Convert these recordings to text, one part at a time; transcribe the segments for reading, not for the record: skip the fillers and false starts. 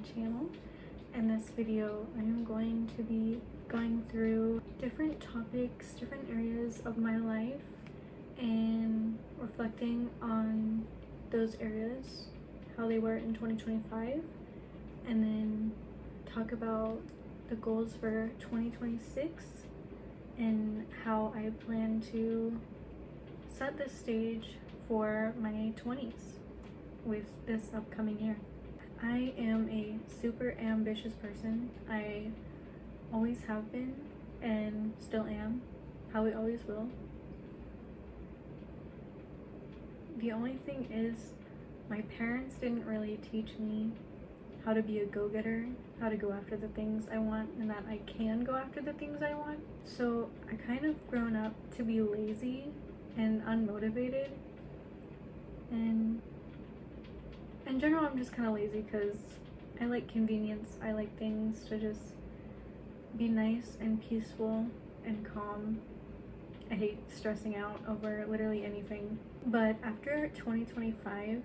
channel. In this video, I am going to be going through different topics, different areas of my life, and reflecting on those areas, how they were in 2025, and then talk about the goals for 2026 and how I plan to set the stage for my 20s with this upcoming year. I am a super ambitious person. I always have been and still am, probably always will. The only thing is, my parents didn't really teach me how to be a go-getter, how to go after the things I want, and that I can go after the things I want. So I kind of grown up to be lazy and unmotivated, and in general I'm just kind of lazy because I like convenience. I like things to just be nice and peaceful and calm. I hate stressing out over literally anything. But after 2025,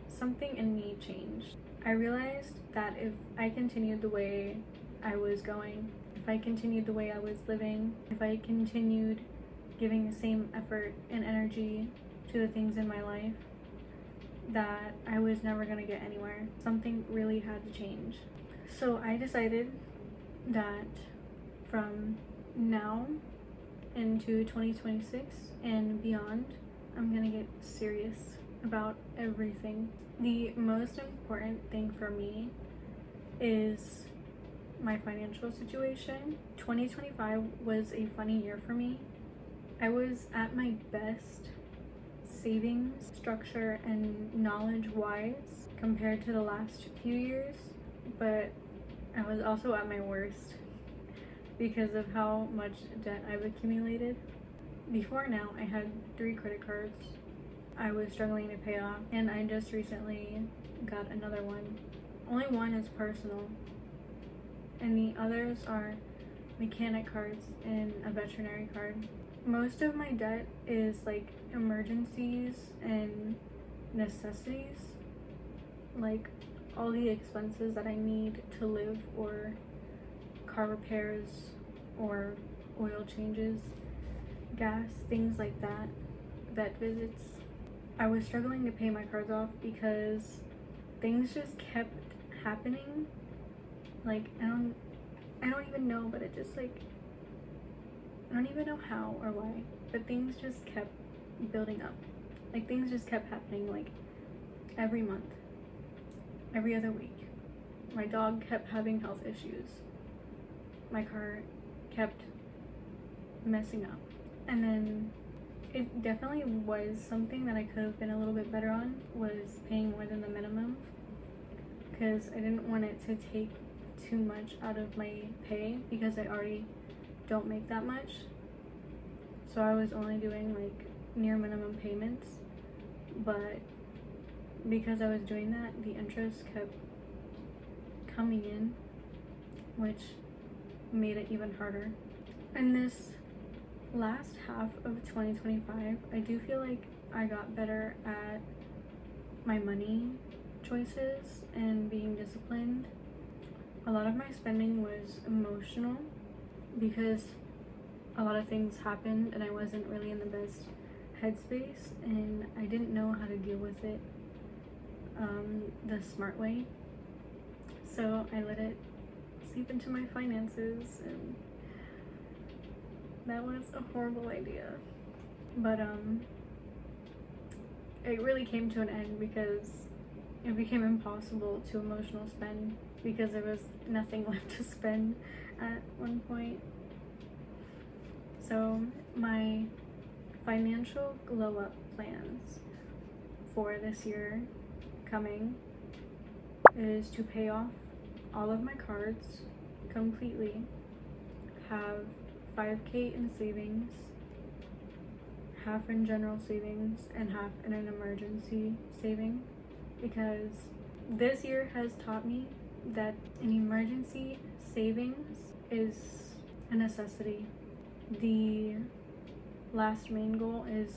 something in me changed. I realized that if I continued the way I was going, if I continued the way I was living, if I continued giving the same effort and energy to the things in my life, that I was never gonna get anywhere. Something really had to change. So I decided that from now into 2026 and beyond, I'm gonna get serious about everything. The most important thing for me is my financial situation. 2025 was a funny year for me. I was at my best savings structure and knowledge wise compared to the last few years, but I was also at my worst because of how much debt I've accumulated. Before now, I had 3 credit cards I was struggling to pay off, and I just recently got another one. Only one is personal, and the others are mechanic cards and a veterinary card. Most of my debt is like emergencies and necessities, like all the expenses that I need to live, or car repairs or oil changes, gas, things like that, vet visits. I was struggling to pay my cards off because things just kept happening. Like I don't even know, but it just like, I don't even know how or why, but things just kept building up. Like things just kept happening, like every month, every other week. My dog kept having health issues. My car kept messing up. And then it definitely was something that I could have been a little bit better on, was paying more than the minimum, because I didn't want it to take too much out of my pay because I already don't make that much. So I was only doing like near minimum payments, but because I was doing that, the interest kept coming in, which made it even harder. And this last half of 2025, I do feel like I got better at my money choices and being disciplined. A lot of my spending was emotional because a lot of things happened and I wasn't really in the best headspace, and I didn't know how to deal with it the smart way. So I let it seep into my finances, and that was a horrible idea. But it really came to an end because it became impossible to emotional spend because there was nothing left to spend at one point. So my financial glow up plans for this year coming is to pay off all of my cards completely, have 5K in savings, half in general savings and half in an emergency saving, because this year has taught me that an emergency savings is a necessity. The last main goal is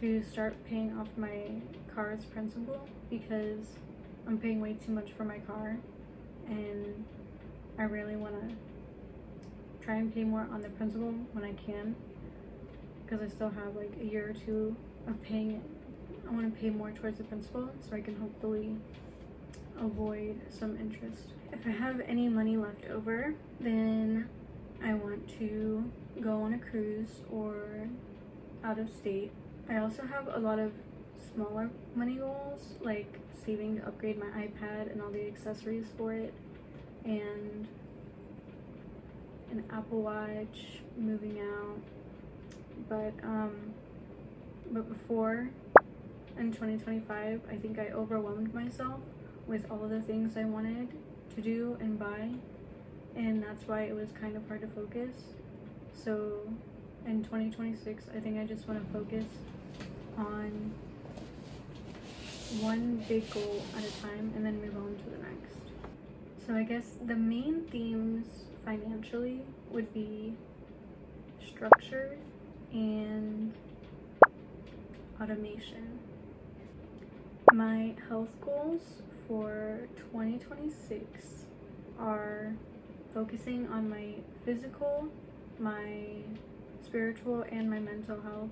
to start paying off my car's principal because I'm paying way too much for my car, and I really want to try and pay more on the principal when I can, because I still have like a year or two of paying it. I want to pay more towards the principal so I can hopefully avoid some interest. If I have any money left over, then I want to go on a cruise or out of state. I also have a lot of smaller money goals, like saving to upgrade my iPad and all the accessories for it, and an Apple Watch, moving out. But before, in 2025, I think I overwhelmed myself with all of the things I wanted to do and buy, and that's why it was kind of hard to focus. So in 2026, I think I just want to focus on one big goal at a time and then move on to the next. So I guess the main themes financially would be structure and automation. My health goals for 2026 are focusing on my physical, my spiritual, and my mental health,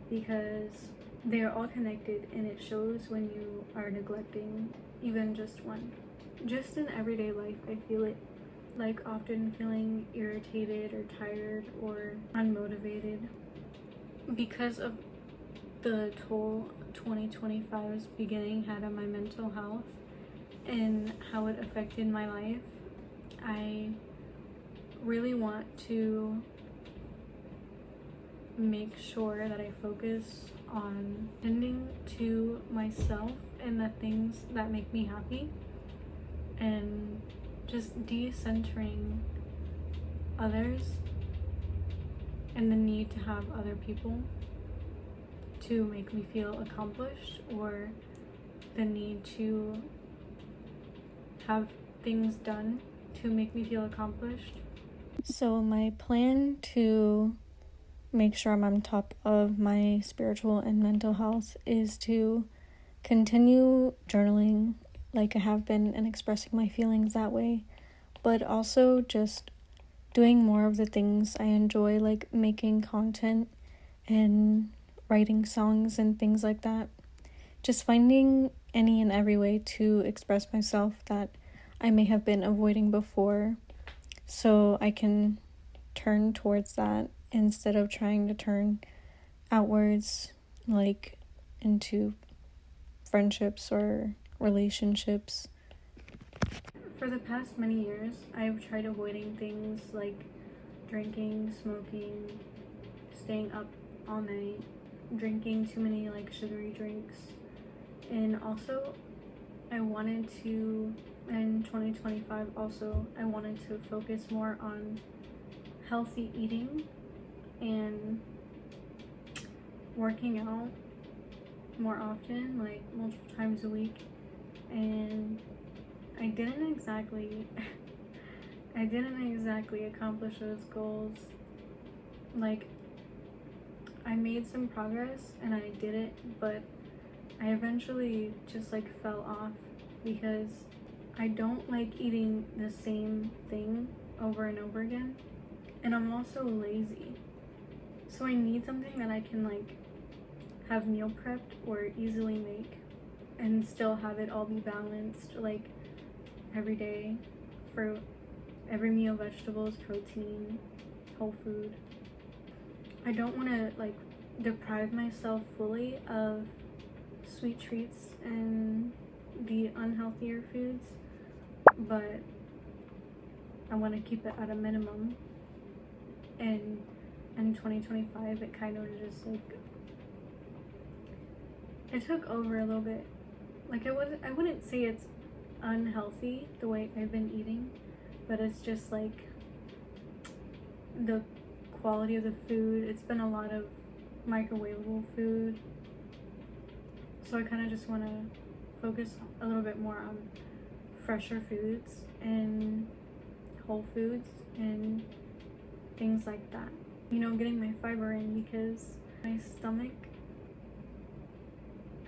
because they are all connected, and it shows when you are neglecting even just one. Just in everyday life, I feel it, like often feeling irritated or tired or unmotivated because of the toll 2025's beginning had on my mental health and how it affected my life. I really want to make sure that I focus on tending to myself and the things that make me happy, and just decentering others and the need to have other people to make me feel accomplished, or the need to have things done to make me feel accomplished. So my plan to make sure I'm on top of my spiritual and mental health is to continue journaling like I have been and expressing my feelings that way, but also just doing more of the things I enjoy, like making content and writing songs and things like that. Just finding any and every way to express myself that I may have been avoiding before, so I can turn towards that instead of trying to turn outwards, like into friendships or relationships. For the past many years, I've tried avoiding things like drinking, smoking, staying up all night, drinking too many like sugary drinks, and also I wanted to, in 2025 also, I wanted to focus more on healthy eating and working out more often, like multiple times a week. And I didn't exactly accomplish those goals. Like, I made some progress and I did it, but I eventually just like fell off because I don't like eating the same thing over and over again, and I'm also lazy. So I need something that I can like have meal prepped or easily make and still have it all be balanced, like every day, fruit, every meal, vegetables, protein, whole food. I don't want to like deprive myself fully of sweet treats and the unhealthier foods, but I want to keep it at a minimum. And in 2025, it kind of just like, it took over a little bit. Like, I wouldn't say it's unhealthy the way I've been eating, but it's just like the quality of the food. It's been a lot of microwavable food, so I kind of just want to focus a little bit more on fresher foods and whole foods and things like that. You know, getting my fiber in, because my stomach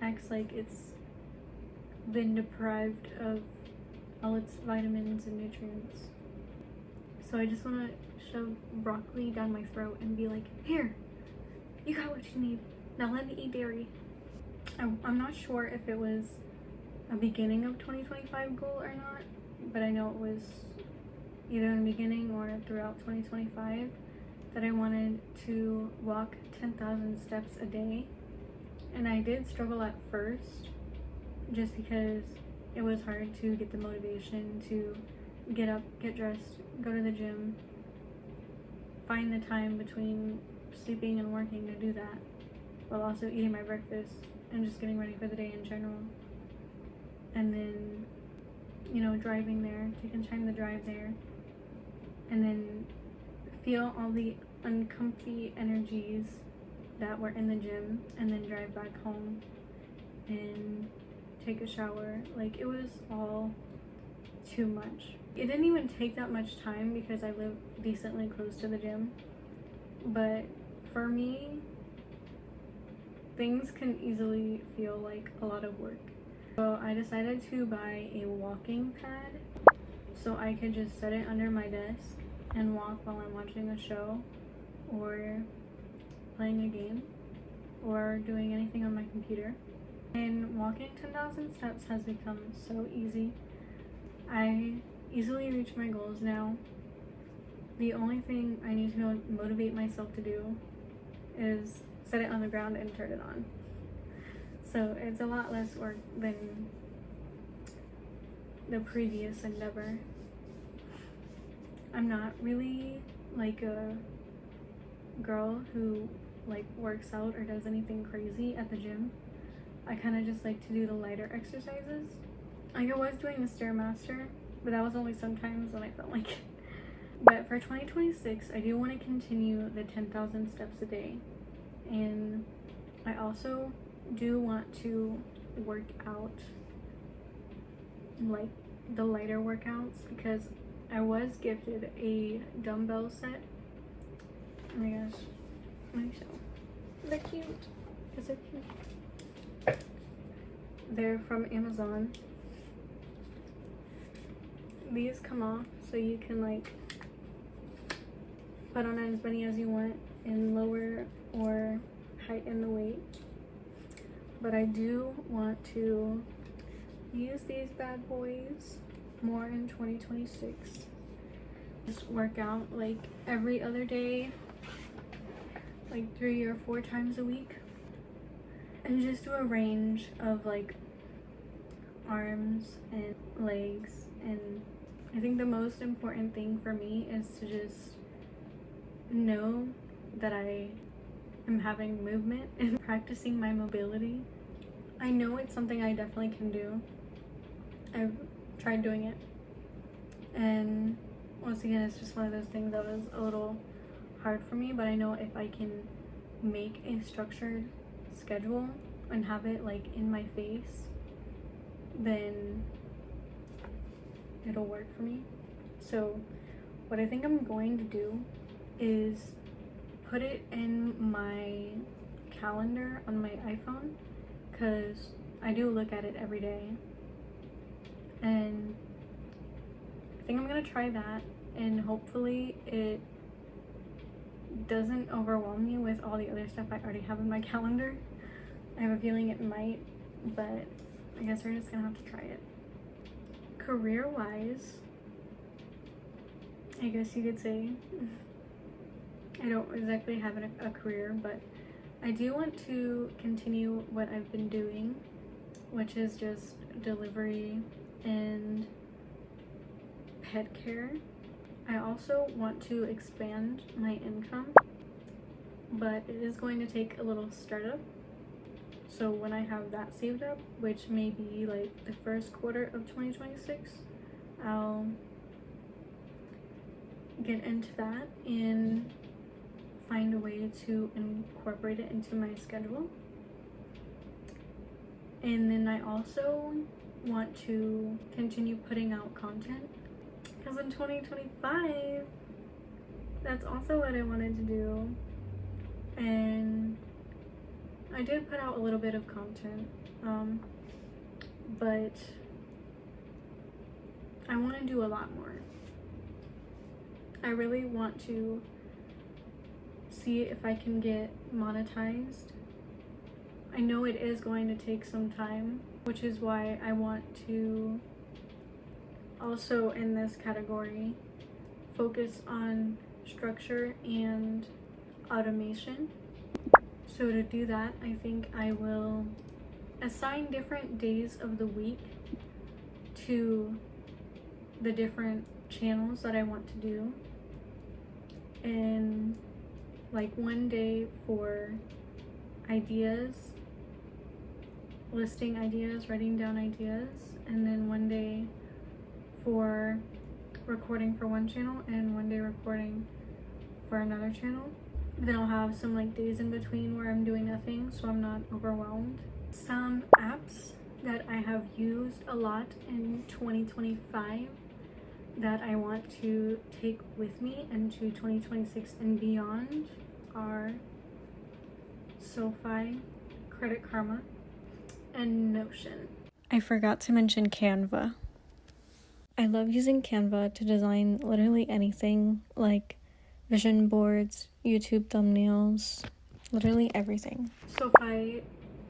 acts like it's been deprived of all its vitamins and nutrients. So I just want to shove broccoli down my throat and be like, here, you got what you need. Now let me eat dairy. I'm not sure if it was a beginning of 2025 goal or not, but I know it was either in the beginning or throughout 2025 that I wanted to walk 10,000 steps a day. And I did struggle at first just because it was hard to get the motivation to get up, get dressed, go to the gym, find the time between sleeping and working to do that, while also eating my breakfast and just getting ready for the day in general. And then, you know, driving there, taking time to drive there, and then feel all the uncomfy energies that were in the gym, and then drive back home and take a shower. Like, it was all too much. It didn't even take that much time because I live decently close to the gym, but for me, things can easily feel like a lot of work. So I decided to buy a walking pad so I could just set it under my desk and walk while I'm watching a show or playing a game or doing anything on my computer. And walking 10,000 steps has become so easy. I easily reach my goals now. The only thing I need to motivate myself to do is set it on the ground and turn it on. So it's a lot less work than the previous endeavor. I'm not really like a girl who like works out or does anything crazy at the gym. I kind of just like to do the lighter exercises. Like, I was doing the Stairmaster, but that was only sometimes when I felt like it. But for 2026, I do want to continue the 10,000 steps a day. And I also do want to work out like the lighter workouts because I was gifted a dumbbell set. Oh my gosh, let me show. They're cute. They're so cute. They're from Amazon. These come off so you can like put on as many as you want and lower or heighten the weight. But I do want to use these bad boys more in 2026. Just work out like every other day, like 3 or 4 times a week, and just do a range of like arms and legs. And I think the most important thing for me is to just know that I am having movement and practicing my mobility. I know it's something I definitely can do. I've tried doing it, and once again, it's just one of those things that was a little hard for me, but I know if I can make a structured schedule and have it like in my face, then it'll work for me. So what I think I'm going to do is put it in my calendar on my iPhone, because I do look at it every day, and I think I'm gonna try that, and hopefully it doesn't overwhelm me with all the other stuff I already have in my calendar. I have a feeling it might, but I guess we're just gonna have to try it. Career-wise, I guess you could say, I don't exactly have a career, but I do want to continue what I've been doing, which is just delivery and pet care. I also want to expand my income, but it is going to take a little startup. So when I have that saved up, which may be like the first quarter of 2026, I'll get into that and find a way to incorporate it into my schedule. And then I also want to continue putting out content, because in 2025, that's also what I wanted to do. And I did put out a little bit of content, but I want to do a lot more. I really want to see if I can get monetized. I know it is going to take some time, which is why I want to also in this category focus on structure and automation. So to do that, I think I will assign different days of the week to the different channels that I want to do, and like one day for ideas, listing ideas, writing down ideas, and then one day for recording for one channel and one day recording for another channel. Then I'll have some like days in between where I'm doing nothing, so I'm not overwhelmed. Some apps that I have used a lot in 2025 that I want to take with me into 2026 and beyond are SoFi, Credit Karma, and Notion. I forgot to mention Canva. I love using Canva to design literally anything, like vision boards, YouTube thumbnails, literally everything. SoFi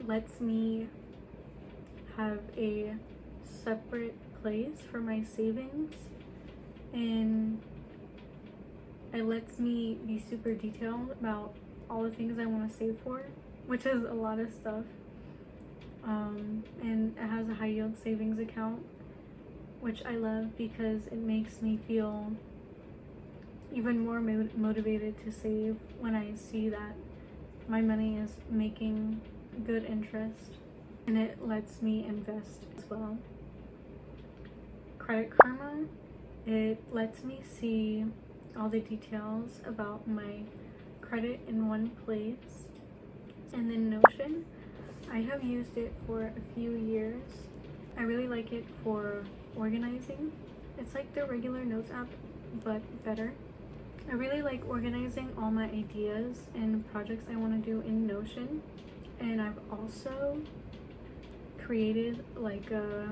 lets me have a separate place for my savings, and it lets me be super detailed about all the things I want to save for, which is a lot of stuff. And it has a high yield savings account, which I love because it makes me feel even more motivated to save when I see that my money is making good interest, and it lets me invest as well. Credit Karma, it lets me see all the details about my credit in one place. And then Notion, I have used it for a few years. I really like it for organizing. It's like the regular notes app, but better. I really like organizing all my ideas and projects I want to do in Notion. And I've also created like a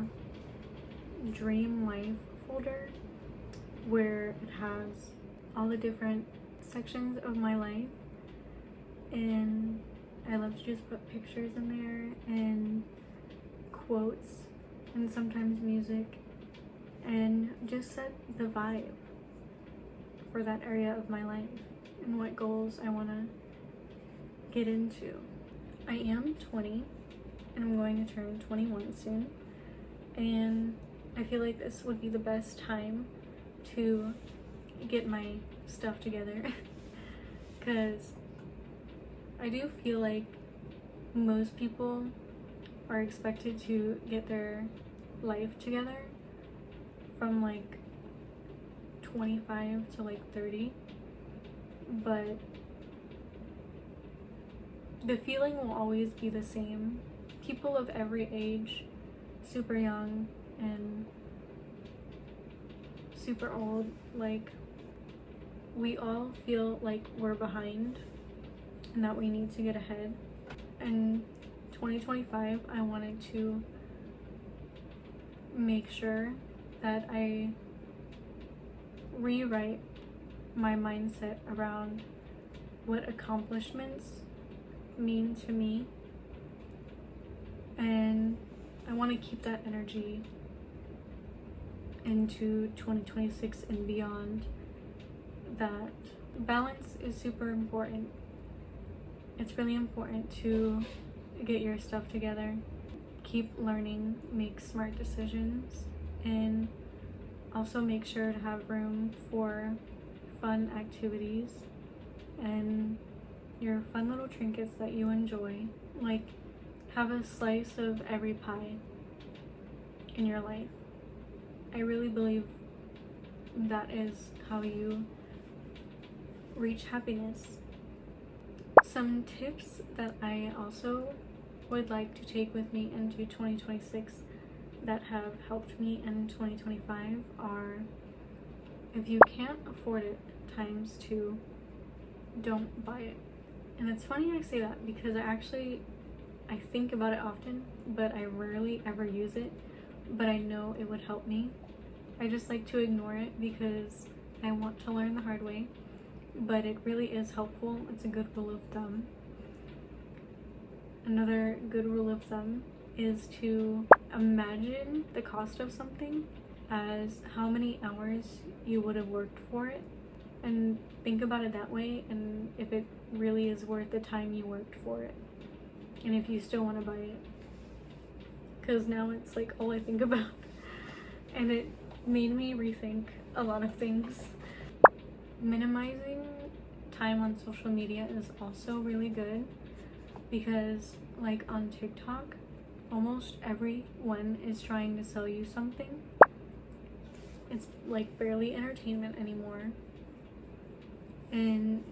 dream life folder where it has all the different sections of my life, and I love to just put pictures in there and quotes and sometimes music, and just set the vibe for that area of my life and what goals I want to get into. I am 20 and I'm going to turn 21 soon, and I feel like this would be the best time to get my stuff together because I do feel like most people are expected to get their life together from like 25 to like 30, but the feeling will always be the same. People of every age, super young and super old, like we all feel like we're behind and that we need to get ahead. In 2025, I wanted to make sure that I rewrite my mindset around what accomplishments mean to me, and I want to keep that energy into 2026 and beyond. That balance is super important. It's really important to get your stuff together, keep learning, make smart decisions, and also make sure to have room for fun activities and your fun little trinkets that you enjoy. Like, have a slice of every pie in your life. I really believe that is how you reach happiness. Some tips that I also would like to take with me into 2026 that have helped me in 2025 are, if you can't afford it times 2, don't buy it. And it's funny I say that because I think about it often, but I rarely ever use it, but I know it would help me. I just like to ignore it because I want to learn the hard way, but it really is helpful. It's a good rule of thumb. Another good rule of thumb is to imagine the cost of something as how many hours you would have worked for it, and think about it that way, and if it really is worth the time you worked for it, and if you still want to buy it. Because now it's like all I think about, and it made me rethink a lot of things. Minimizing time on social media is also really good, because like on TikTok, almost everyone is trying to sell you something. It's like barely entertainment anymore, and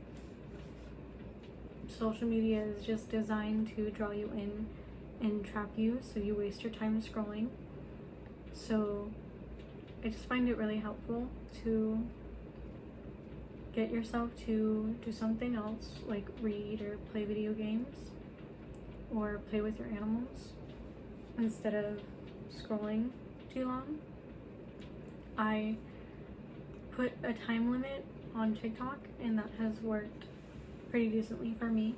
social media is just designed to draw you in and trap you, so you waste your time scrolling. So I just find it really helpful to get yourself to do something else, like read or play video games or play with your animals instead of scrolling too long. I put a time limit on TikTok, and that has worked pretty decently for me.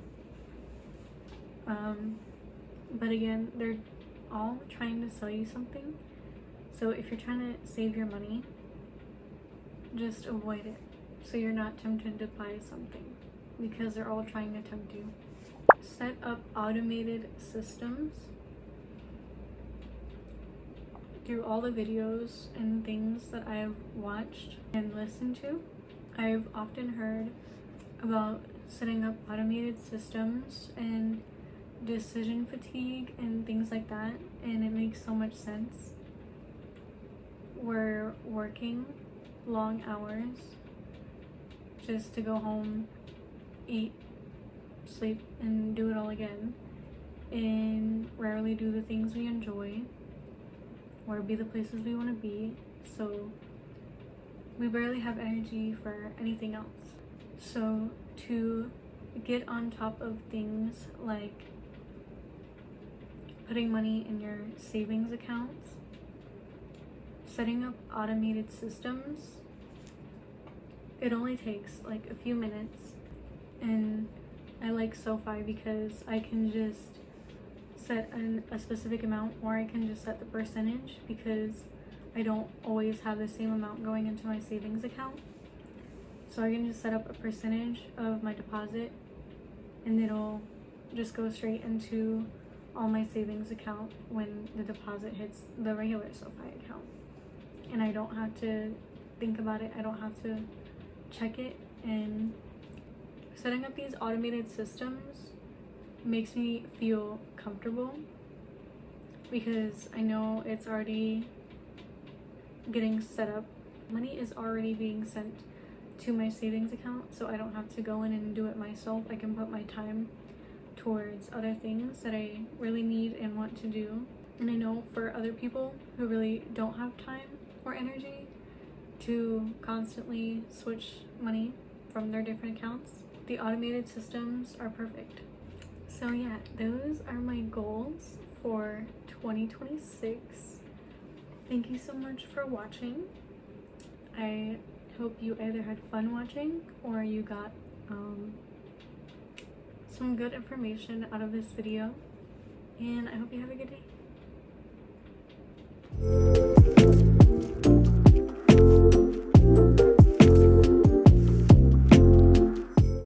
But again, they're all trying to sell you something. So if you're trying to save your money, just avoid it so you're not tempted to buy something, because they're all trying to tempt you. Set up automated systems. Through all the videos and things that I've watched and listened to, I've often heard about setting up automated systems and decision fatigue and things like that, and it makes so much sense. We're working long hours just to go home, eat, sleep, and do it all again, and rarely do the things we enjoy or be the places we want to be, so we barely have energy for anything else. So to get on top of things like putting money in your savings accounts, setting up automated systems, it only takes like a few minutes. And I like SoFi because I can just set a specific amount, or I can just set the percentage, because I don't always have the same amount going into my savings account. So I can just set up a percentage of my deposit, and it'll just go straight into all my savings account when the deposit hits the regular SoFi account. And I don't have to think about it, I don't have to check it. And setting up these automated systems makes me feel comfortable, because I know it's already getting set up. Money is already being sent to my savings account, so I don't have to go in and do it myself. I can put my time towards other things that I really need and want to do. And I know for other people who really don't have time or energy to constantly switch money from their different accounts, the automated systems are perfect. So yeah, those are my goals for 2026. Thank you so much for watching. I hope you either had fun watching or you got some good information out of this video, and I hope you have a good day.